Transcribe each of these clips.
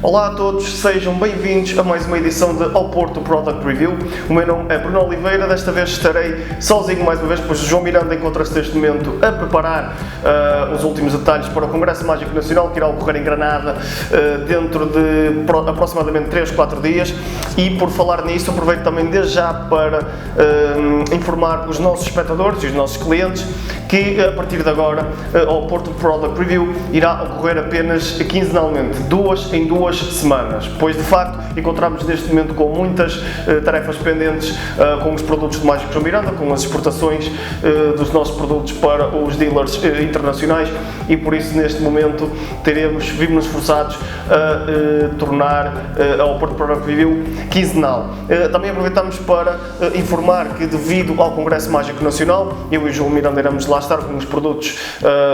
Olá a todos, sejam bem-vindos a mais uma edição de Ao Porto Product Review. O meu nome é Bruno Oliveira, desta vez estarei sozinho mais uma vez, pois o João Miranda encontra-se neste momento a preparar os últimos detalhes para o Congresso Mágico Nacional, que irá ocorrer em Granada dentro de aproximadamente 3-4 dias. E por falar nisso, aproveito também desde já para informar os nossos espectadores e os nossos clientes que a partir de agora ao Porto Product Review irá ocorrer apenas quinzenalmente, em duas semanas, pois de facto encontramos neste momento com muitas tarefas pendentes com os produtos do Mágico João Miranda, com as exportações dos nossos produtos para os dealers internacionais, e por isso neste momento vimos-nos forçados a tornar ao Porto Product Review quinzenal. Também aproveitamos para informar que devido ao Congresso Mágico Nacional, eu e o João Miranda iremos lá estar com os produtos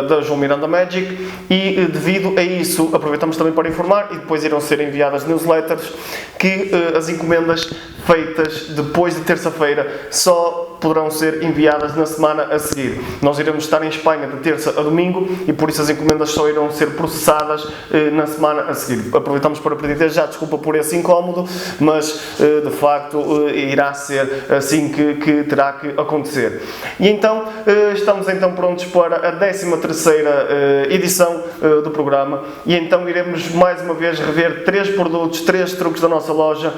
da João Miranda Magic, e devido a isso aproveitamos também para informar, e depois irão ser enviadas newsletters, que as encomendas feitas depois de terça-feira só poderão ser enviadas na semana a seguir. Nós iremos estar em Espanha de terça a domingo e por isso as encomendas só irão ser processadas na semana a seguir. Aproveitamos para pedir já desculpa por esse incómodo, mas de facto irá ser assim que terá que acontecer. E então estamos então prontos para a 13ª edição do programa, e então iremos mais uma vez rever 3 produtos, 3 truques da nossa loja,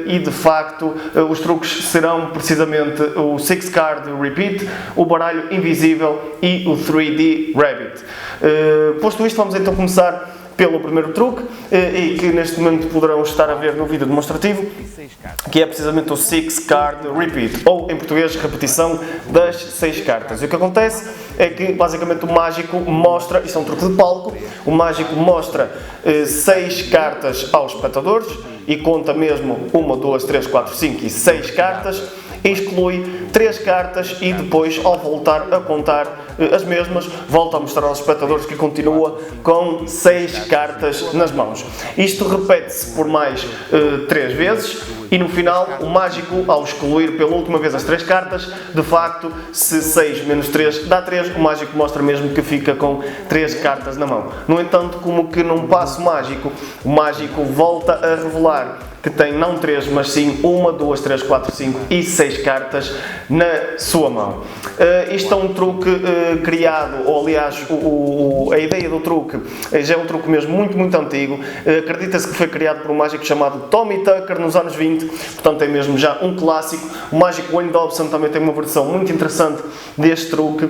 e de facto os truques serão precisamente o 6 Card Repeat, o baralho invisível e o 3D Rabbit. Posto isto, vamos então começar pelo primeiro truque, e que neste momento poderão estar a ver no vídeo demonstrativo, que é precisamente o 6 Card Repeat, ou em português, repetição das 6 cartas. E o que acontece é que basicamente o mágico mostra, isto é um truque de palco, o mágico mostra 6 cartas aos espectadores e conta mesmo 1, 2, 3, 4, 5 e 6 cartas, exclui 3 cartas e depois, ao voltar a contar as mesmas, volta a mostrar aos espectadores que continua com 6 cartas nas mãos. Isto repete-se por mais 3 vezes, e no final o mágico, ao excluir pela última vez as 3 cartas, de facto, se 6 menos 3 dá 3, o mágico mostra mesmo que fica com 3 cartas na mão. No entanto, como que num passo mágico, o mágico volta a revelar que tem não 3, mas sim 1, 2, 3, 4, 5 e 6 cartas na sua mão. Isto é um truque criado, ou aliás, a ideia do truque já é um truque mesmo muito antigo. Acredita-se que foi criado por um mágico chamado Tommy Tucker nos anos 20, portanto é mesmo já um clássico. O mágico Wayne Dobson também tem uma versão muito interessante deste truque,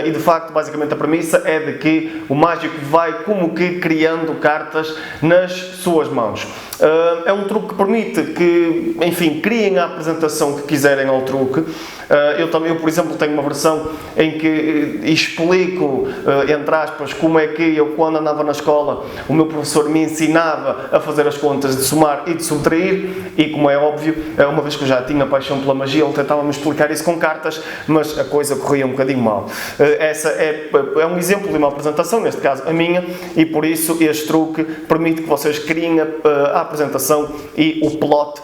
e de facto, basicamente a premissa é de que o mágico vai como que criando cartas nas suas mãos. É um truque que permite que, enfim, criem a apresentação que quiserem ao truque. Eu, por exemplo, tenho uma versão em que explico, entre aspas, como é que eu, quando andava na escola, o meu professor me ensinava a fazer as contas de somar e de subtrair, e como é óbvio, uma vez que eu já tinha paixão pela magia, ele tentava-me explicar isso com cartas, mas a coisa corria um bocadinho mal. Essa é um exemplo de uma apresentação, neste caso a minha, e por isso este truque permite que vocês criem a apresentação e o plot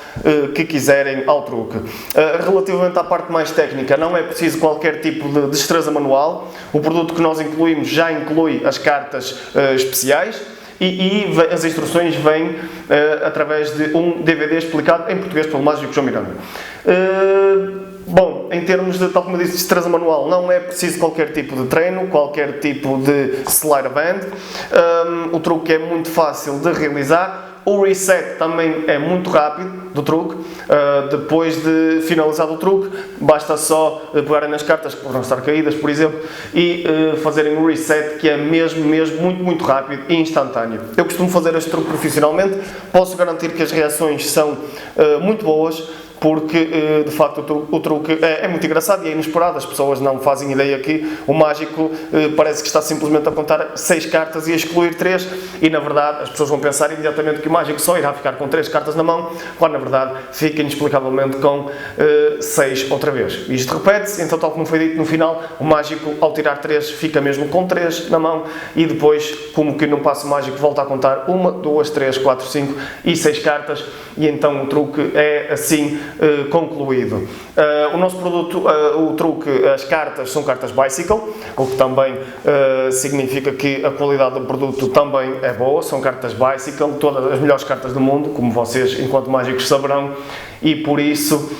que quiserem ao truque. Relativamente à parte mais técnica, não é preciso qualquer tipo de destreza manual. O produto que nós incluímos já inclui as cartas especiais, e as instruções vêm através de um DVD explicado em português pelo Mágico João Miranda. Bom, em termos de, tal como eu disse, destreza manual, não é preciso qualquer tipo de treino, qualquer tipo de sleight of hand. O truque é muito fácil de realizar. O reset também é muito rápido do truque. Depois de finalizado o truque, basta só pegarem nas cartas que poderão estar caídas, por exemplo, e fazerem o reset, que é mesmo muito rápido e instantâneo. Eu costumo fazer este truque profissionalmente, posso garantir que as reações são muito boas, porque de facto o truque é muito engraçado e é inesperado. As pessoas não fazem ideia que o mágico parece que está simplesmente a contar 6 cartas e a excluir 3, e na verdade as pessoas vão pensar imediatamente que o mágico só irá ficar com 3 cartas na mão, quando na verdade fica inexplicavelmente com 6 outra vez. Isto repete-se, então, tal como foi dito no final, o mágico, ao tirar 3, fica mesmo com 3 na mão, e depois, como que no passo mágico, volta a contar 1, 2, 3, 4, 5 e 6 cartas, e então o truque é assim concluído. O nosso produto, o truque, as cartas são cartas Bicycle, o que também significa que a qualidade do produto também é boa, são cartas Bicycle, todas as melhores cartas do mundo, como vocês, enquanto mágicos, saberão, e por isso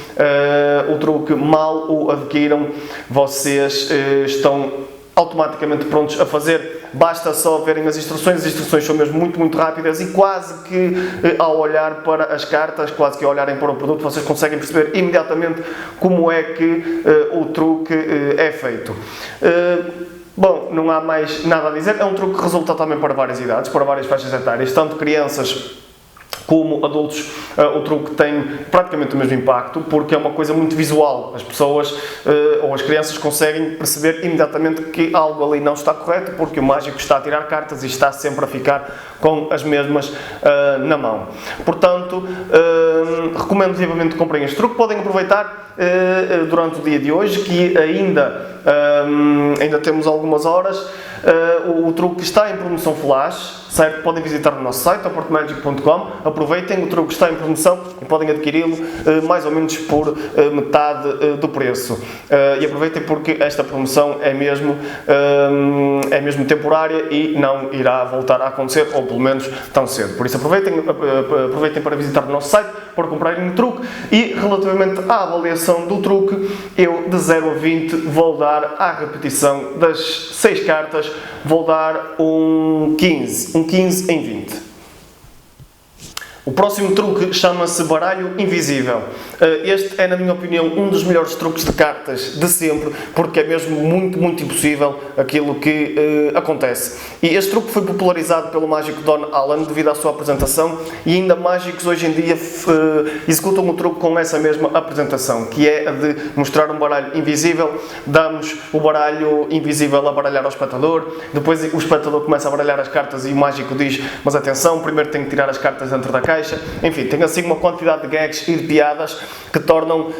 o truque, mal o adquiram, vocês estão automaticamente prontos a fazer. Basta só verem as instruções são mesmo muito rápidas e quase que ao olhar para as cartas, quase que ao olharem para o produto, vocês conseguem perceber imediatamente como é que o truque é feito. Bom, não há mais nada a dizer, é um truque que resulta também para várias idades, para várias faixas etárias, tanto crianças como adultos. O truque tem praticamente o mesmo impacto, porque é uma coisa muito visual. As pessoas ou as crianças conseguem perceber imediatamente que algo ali não está correto, porque o mágico está a tirar cartas e está sempre a ficar com as mesmas na mão. Portanto, recomendo vivamente que comprem este truque. Podem aproveitar durante o dia de hoje, que ainda temos algumas horas. O truque está em promoção flash, certo? Podem visitar o nosso site, oportomagic.com, aproveitem, o truque está em promoção e podem adquiri-lo mais ou menos por metade do preço. E aproveitem, porque esta promoção é mesmo temporária e não irá voltar a acontecer, ou pelo menos tão cedo. Por isso aproveitem para visitar o nosso site, para comprarem o truque. E relativamente à avaliação do truque, eu de 0 a 20 vou dar, à repetição das 6 cartas, vou dar um 15 em 20. O próximo truque chama-se baralho invisível. Este é, na minha opinião, um dos melhores truques de cartas de sempre, porque é mesmo muito impossível aquilo que acontece. E este truque foi popularizado pelo mágico Don Allen devido à sua apresentação, e ainda mágicos hoje em dia executam o truque com essa mesma apresentação, que é a de mostrar um baralho invisível. Damos o baralho invisível a baralhar ao espectador, depois o espectador começa a baralhar as cartas e o mágico diz: mas atenção, primeiro tem que tirar as cartas dentro da caixa. Enfim, tem assim uma quantidade de gags e de piadas que tornam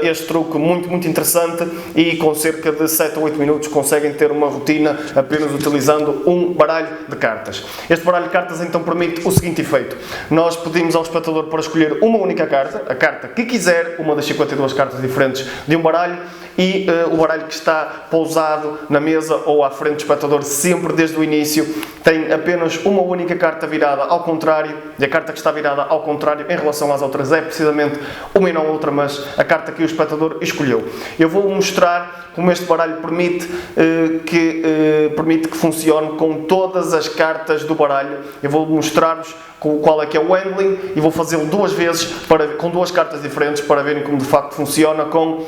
este truque muito interessante, e com cerca de 7 a 8 minutos conseguem ter uma rotina apenas utilizando um baralho de cartas. Este baralho de cartas então permite o seguinte efeito: nós pedimos ao espectador para escolher uma única carta, a carta que quiser, uma das 52 cartas diferentes de um baralho, e o baralho que está pousado na mesa ou à frente do espectador, sempre desde o início, tem apenas uma única carta virada ao contrário, e a carta que está virada ao contrário em relação às outras é precisamente uma e não outra, mas a carta que o espectador escolheu. Eu vou mostrar como este baralho permite que funcione com todas as cartas do baralho. Eu vou mostrar-vos qual é que é o handling e vou fazê-lo 2 vezes com 2 cartas diferentes para verem como de facto funciona com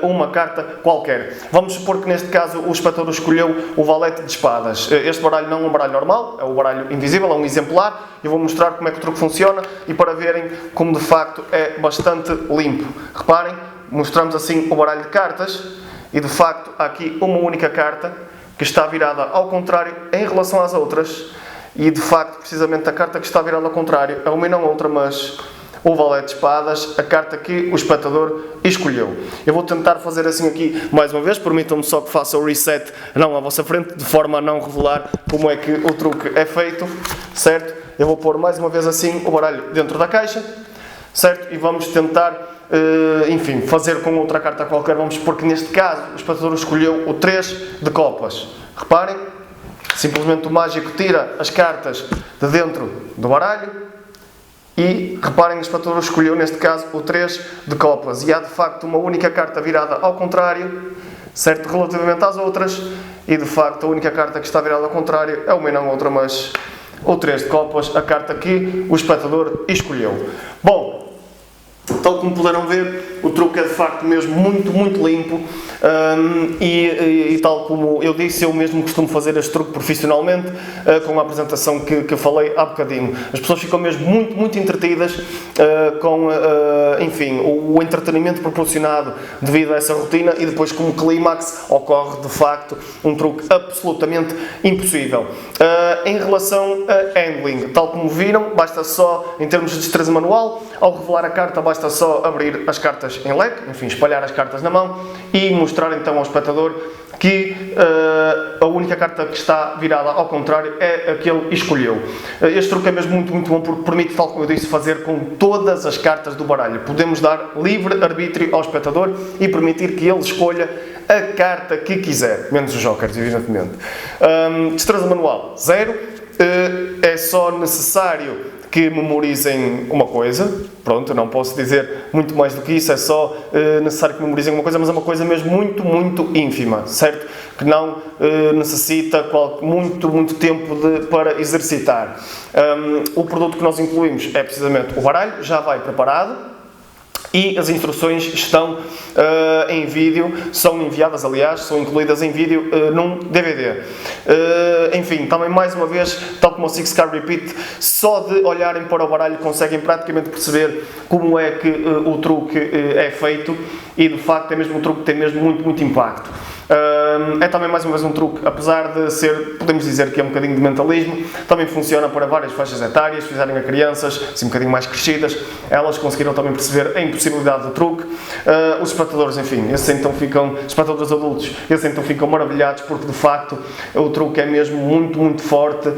uma carta qualquer. Vamos supor que neste caso o espectador escolheu o valete de espadas. Este baralho não é um baralho normal, é o baralho invisível, é um exemplar. Eu vou mostrar como é que o truque funciona e para verem como de facto é bastante limpo. Reparem, mostramos assim o baralho de cartas e de facto há aqui uma única carta que está virada ao contrário em relação às outras. E de facto, precisamente a carta que está virada ao contrário é uma e não outra, mas o valete de espadas, a carta que o espectador escolheu. Eu vou tentar fazer assim aqui mais uma vez, permitam-me só que faça o reset não à vossa frente, de forma a não revelar como é que o truque é feito, certo? Eu vou pôr mais uma vez assim o baralho dentro da caixa, certo? E vamos tentar, enfim, fazer com outra carta qualquer. Vamos supor que neste caso o espectador escolheu o 3 de copas. Reparem, simplesmente o mágico tira as cartas de dentro do baralho e, reparem, o espectador escolheu neste caso o 3 de copas. E há de facto uma única carta virada ao contrário, certo, relativamente às outras, e de facto a única carta que está virada ao contrário é uma e não outra, mas o 3 de copas, a carta que o espectador escolheu. Bom, tal como puderam ver, o truque é de facto mesmo muito limpo, e tal como eu disse, eu mesmo costumo fazer este truque profissionalmente, com a apresentação que falei há bocadinho. As pessoas ficam mesmo muito entretidas com, enfim, o entretenimento proporcionado devido a essa rotina, e depois como clímax ocorre de facto um truque absolutamente impossível. Em relação a handling, tal como viram, basta só, em termos de destreza manual, ao revelar a carta basta só abrir as cartas em leque, enfim, espalhar as cartas na mão e mostrar então ao espectador que a única carta que está virada ao contrário é a que ele escolheu. Este truque é mesmo muito bom porque permite, tal como eu disse, fazer com todas as cartas do baralho. Podemos dar livre arbítrio ao espectador e permitir que ele escolha a carta que quiser, menos os jokers, evidentemente. Destreza manual 0, é só necessário que memorizem uma coisa. Pronto, não posso dizer muito mais do que isso, é só necessário que memorizem uma coisa, mas é uma coisa mesmo muito ínfima, certo? Que não necessita muito tempo para exercitar. O produto que nós incluímos é precisamente o baralho, já vai preparado, e as instruções estão em vídeo, são enviadas, aliás, são incluídas em vídeo num DVD. Enfim, também mais uma vez, tal como o Six Card Repeat, só de olharem para o baralho conseguem praticamente perceber como é que o truque é feito, e de facto é mesmo um truque que tem mesmo muito impacto. É também mais uma vez um truque, apesar de ser, podemos dizer que é um bocadinho de mentalismo, também funciona para várias faixas etárias. Se fizerem a crianças, assim um bocadinho mais crescidas, elas conseguiram também perceber a impossibilidade do truque. Os espectadores, enfim, espectadores adultos, esses então ficam maravilhados, porque de facto o truque é mesmo muito forte,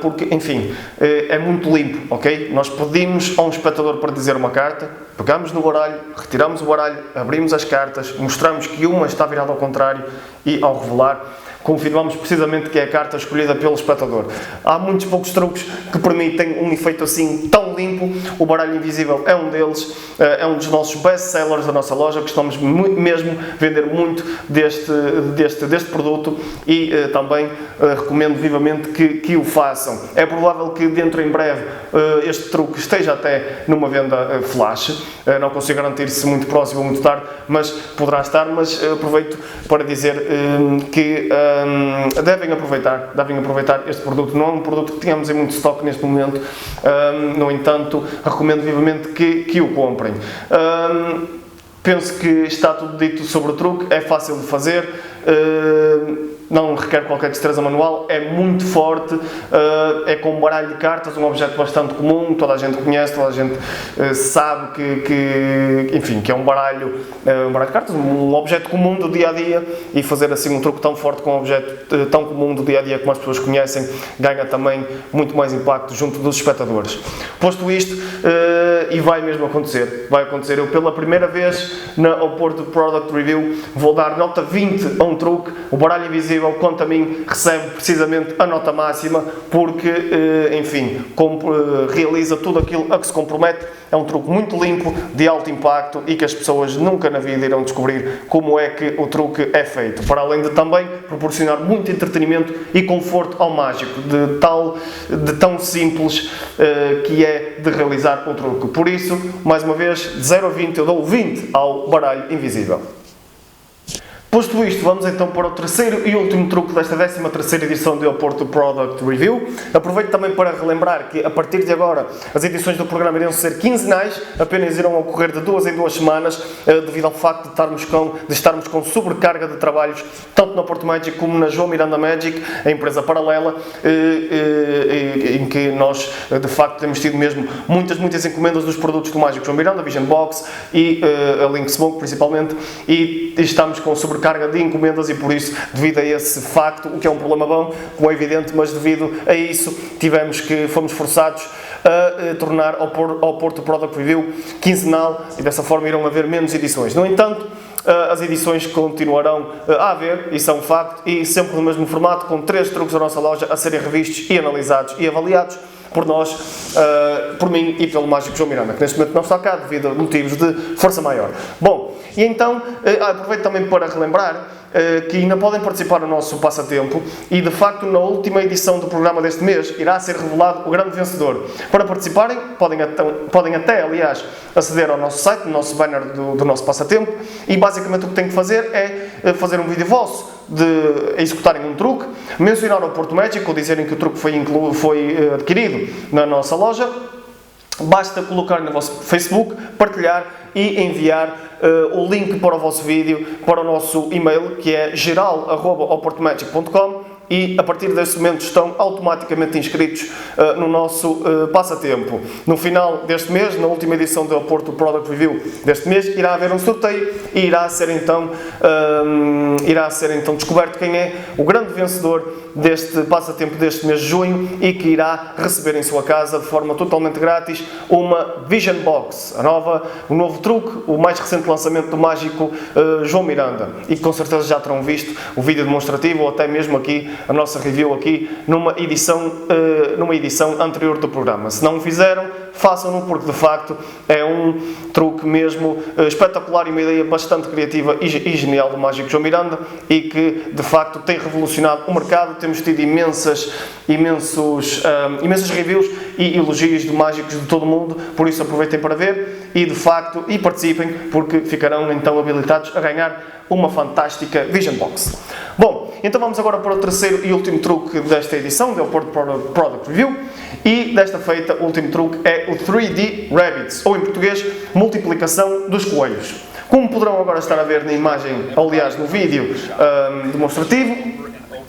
porque, enfim, é muito limpo, ok? Nós pedimos a um espectador para dizer uma carta, pegamos no baralho, retiramos o baralho, abrimos as cartas, mostramos que uma está virada ao contrário e, ao revelar, confirmamos precisamente que é a carta escolhida pelo espectador. Há muitos poucos truques que permitem um efeito assim tão limpo. O baralho invisível é um deles, é um dos nossos best-sellers da nossa loja, que estamos mesmo a vender muito deste produto, e também recomendo vivamente que o façam. É provável que dentro em breve este truque esteja até numa venda flash, não consigo garantir se muito próximo ou muito tarde, mas poderá estar. Mas aproveito para dizer que devem aproveitar este produto. Não é um produto que tínhamos em muito estoque neste momento, no entanto, recomendo vivamente que o comprem. Penso que está tudo dito sobre o truque, é fácil de fazer, não requer qualquer destreza manual, é muito forte, é com um baralho de cartas, um objeto bastante comum, toda a gente conhece, toda a gente sabe que é um baralho de cartas, um objeto comum do dia-a-dia, e fazer assim um truque tão forte com um objeto tão comum do dia-a-dia como as pessoas conhecem, ganha também muito mais impacto junto dos espectadores. Posto isto, e vai mesmo acontecer, eu pela primeira vez na Oporto Product Review vou dar nota 20 a um truque. O baralho invisível, quanto a mim, recebe precisamente a nota máxima, porque, enfim, realiza tudo aquilo a que se compromete. É um truque muito limpo, de alto impacto, e que as pessoas nunca na vida irão descobrir como é que o truque é feito, para além de também proporcionar muito entretenimento e conforto ao mágico, de tão simples que é de realizar um truque. Por isso, mais uma vez, de 0 a 20, eu dou 20 ao baralho invisível. Posto isto, vamos então para o terceiro e último truque desta 13ª edição de Oporto Product Review. Aproveito também para relembrar que, a partir de agora, as edições do programa irão ser quinzenais, apenas irão ocorrer de 2 em 2 semanas, devido ao facto de estarmos com sobrecarga de trabalhos, tanto na Oporto Magic como na João Miranda Magic, a empresa paralela, em que nós, de facto, temos tido mesmo muitas encomendas dos produtos do Mágico João Miranda, Vision Box e a Link Smoke, principalmente, e estamos com sobrecarga de encomendas, e por isso, devido a esse facto, o que é um problema bom, como é evidente, mas devido a isso fomos forçados a tornar ao Porto Product Review quinzenal, e dessa forma irão haver menos edições. No entanto, as edições continuarão a haver, isso é um facto, e sempre no mesmo formato, com 3 truques da nossa loja a serem revistos e analisados e avaliados por nós, por mim e pelo Mágico João Miranda, que neste momento não está cá devido a motivos de força maior. Bom, e então aproveito também para relembrar que ainda podem participar no nosso passatempo, e de facto na última edição do programa deste mês irá ser revelado o grande vencedor. Para participarem, podem até, aliás, aceder ao nosso site, no nosso banner do nosso passatempo, e basicamente o que têm que fazer é fazer um vídeo vosso de executarem um truque, mencionar o Porto Magic ou dizerem que o truque foi adquirido na nossa loja. Basta colocar no vosso Facebook, partilhar e enviar o link para o vosso vídeo para o nosso e-mail, que é geral@oportomagic.com, e a partir desse momento estão automaticamente inscritos no nosso passatempo. No final deste mês, na última edição do Oporto Product Review deste mês, irá haver um sorteio e irá ser então irá ser então descoberto quem é o grande vencedor deste passatempo deste mês de junho e que irá receber em sua casa de forma totalmente grátis uma Vision Box, o novo truque, o mais recente lançamento do mágico João Miranda, e que com certeza já terão visto o vídeo demonstrativo ou até mesmo aqui a nossa review aqui numa edição anterior do programa. Se não o fizeram, façam-no, porque de facto é um truque mesmo espetacular e uma ideia bastante criativa e genial do mágico João Miranda, e que de facto tem revolucionado o mercado. Temos tido imensas reviews e elogios de mágicos de todo o mundo, por isso aproveitem para ver e de facto participem, porque ficarão então habilitados a ganhar uma fantástica Vision Box. Bom, então vamos agora para o terceiro e último truque desta edição do Oporto Product Review, e desta feita o último truque é o 3D Rabbits, ou em português, multiplicação dos coelhos. Como poderão agora estar a ver na imagem, aliás no vídeo demonstrativo,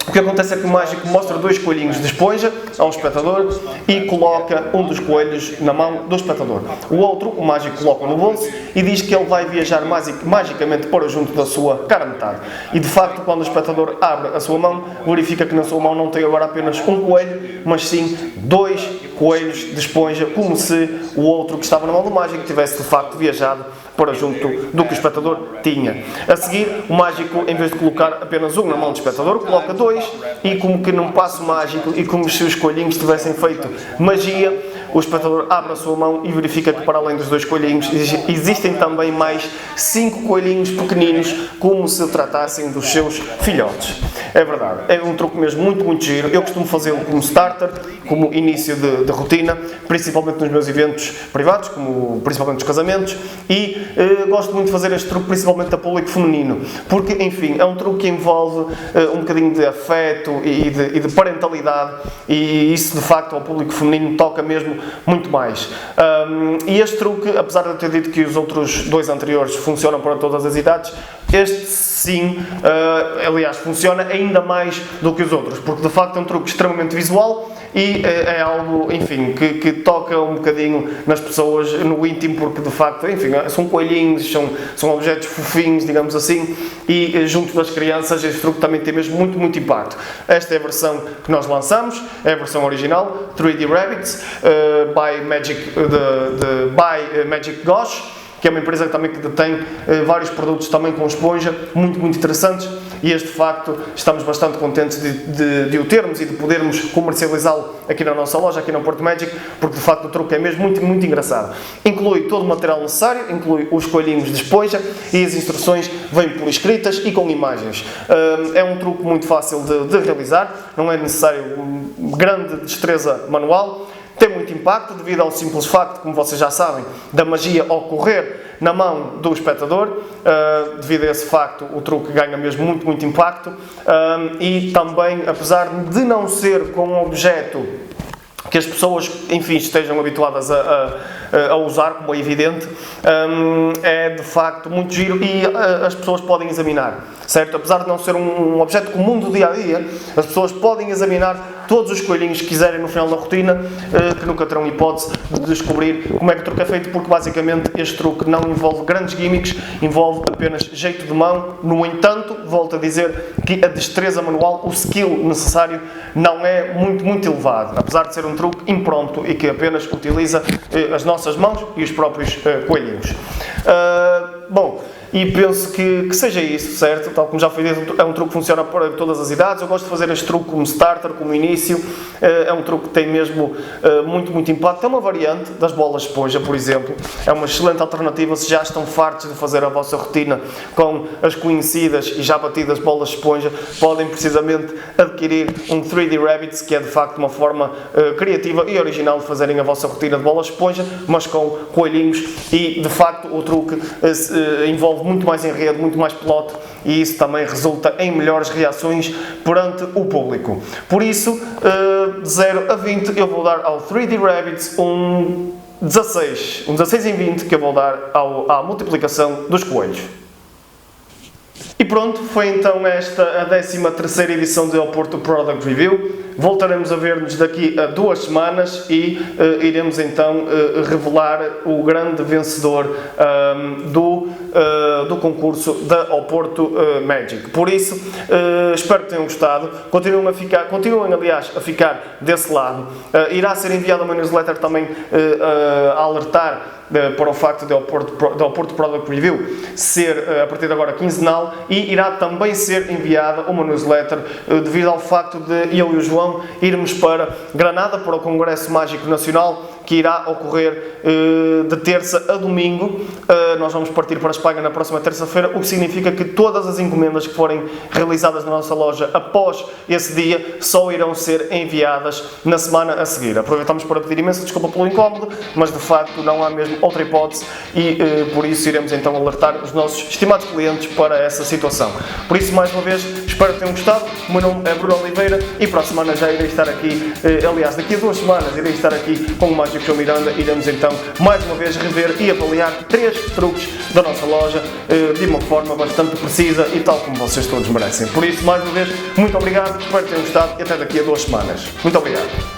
o que acontece é que o mágico mostra dois coelhinhos de esponja ao espectador e coloca um dos coelhos na mão do espectador. O outro, o mágico coloca no bolso e diz que ele vai viajar magicamente para junto da sua cara metade. E de facto, quando o espectador abre a sua mão, verifica que na sua mão não tem agora apenas um coelho, mas sim dois coelhos de esponja, como se o outro que estava na mão do mágico tivesse de facto viajado para junto do que o espectador tinha. A seguir, o mágico, em vez de colocar apenas um na mão do espectador, coloca dois, e como que num passo mágico e como se os coelhinhos tivessem feito magia, o espectador abre a sua mão e verifica que, para além dos dois coelhinhos, existem também mais 5 coelhinhos pequeninos, como se tratassem dos seus filhotes. É verdade, é um truque mesmo muito giro. Eu costumo fazê-lo como starter, como início de rotina, principalmente nos meus eventos privados, como principalmente nos casamentos, e gosto muito de fazer este truque principalmente a público feminino, porque, enfim, é um truque que envolve um bocadinho de afeto e de parentalidade, e isso de facto ao público feminino toca mesmo muito mais. E este truque, apesar de eu ter dito que os outros dois anteriores funcionam para todas as idades, este sim, aliás, funciona ainda mais do que os outros, porque de facto é um truque extremamente visual e é algo, enfim, que toca um bocadinho nas pessoas, no íntimo, porque de facto, enfim, são coelhinhos, são objetos fofinhos, digamos assim, e junto das crianças este truque também tem mesmo muito impacto. Esta é a versão que nós lançamos, é a versão original, 3D Rabbits, by Magic Gosh, que é uma empresa que também detém vários produtos também com esponja, muito interessantes, e este facto estamos bastante contentes de o termos e de podermos comercializá-lo aqui na nossa loja, aqui na Porto Magic, porque de facto o truque é mesmo muito engraçado. Inclui todo o material necessário, inclui os coelhinhos de esponja, e as instruções vêm por escritas e com imagens. É um truque muito fácil de realizar, não é necessário grande destreza manual. Tem muito impacto devido ao simples facto, como vocês já sabem, da magia ocorrer na mão do espectador. Devido a esse facto, o truque ganha mesmo muito impacto. E também, apesar de não ser com um objeto que as pessoas, enfim, estejam habituadas a usar, como é evidente, é de facto muito giro e as pessoas podem examinar, certo? Apesar de não ser um objeto comum do dia-a-dia, as pessoas podem examinar todos os coelhinhos que quiserem no final da rotina, que nunca terão hipótese de descobrir como é que o truque é feito, porque basicamente este truque não envolve grandes gimmicks, envolve apenas jeito de mão. No entanto, volto a dizer que a destreza manual, o skill necessário, não é muito elevado, apesar de ser um truque impronto e que apenas utiliza as nossas mãos e os próprios coelhinhos. Bom, e penso que seja isso, certo? Tal como já foi dito, é um truque que funciona para todas as idades. Eu gosto de fazer este truque como starter, como início. É um truque que tem mesmo muito impacto. É uma variante das bolas de esponja, por exemplo. É uma excelente alternativa se já estão fartos de fazer a vossa rotina com as conhecidas e já batidas bolas de esponja. Podem precisamente adquirir um 3D Rabbits, que é de facto uma forma criativa e original de fazerem a vossa rotina de bolas de esponja, mas com coelhinhos, e de facto o truque envolve muito mais enredo, muito mais plot, e isso também resulta em melhores reações perante o público. Por isso, de 0 a 20, eu vou dar ao 3D Rabbits um 16 em 20, que eu vou dar à multiplicação dos coelhos. E pronto, foi então esta a 13ª edição de Oporto Product Review. Voltaremos a ver-nos daqui a 2 semanas e iremos então revelar o grande vencedor do concurso da Oporto Magic. Por isso, espero que tenham gostado. Continuem aliás a ficar desse lado. Irá ser enviada uma newsletter também a alertar para o facto de Oporto Product Review ser a partir de agora quinzenal, e irá também ser enviada uma newsletter devido ao facto de eu e o João irmos para Granada para o Congresso Mágico Nacional, que irá ocorrer de terça a domingo. Nós vamos partir para a Espanha na próxima terça-feira, o que significa que todas as encomendas que forem realizadas na nossa loja após esse dia só irão ser enviadas na semana a seguir. Aproveitamos para pedir imensa desculpa pelo incómodo, mas de facto não há mesmo outra hipótese e por isso iremos então alertar os nossos estimados clientes para essa situação. Por isso, mais uma vez, espero que tenham gostado. O meu nome é Bruno Oliveira e para a semana já irei estar aqui, aliás, daqui a 2 semanas irei estar aqui com o Mágico João Miranda. Iremos então mais uma vez rever e avaliar 3 truques da nossa loja de uma forma bastante precisa e tal como vocês todos merecem. Por isso, mais uma vez, muito obrigado, espero que tenham gostado e até daqui a 2 semanas. Muito obrigado.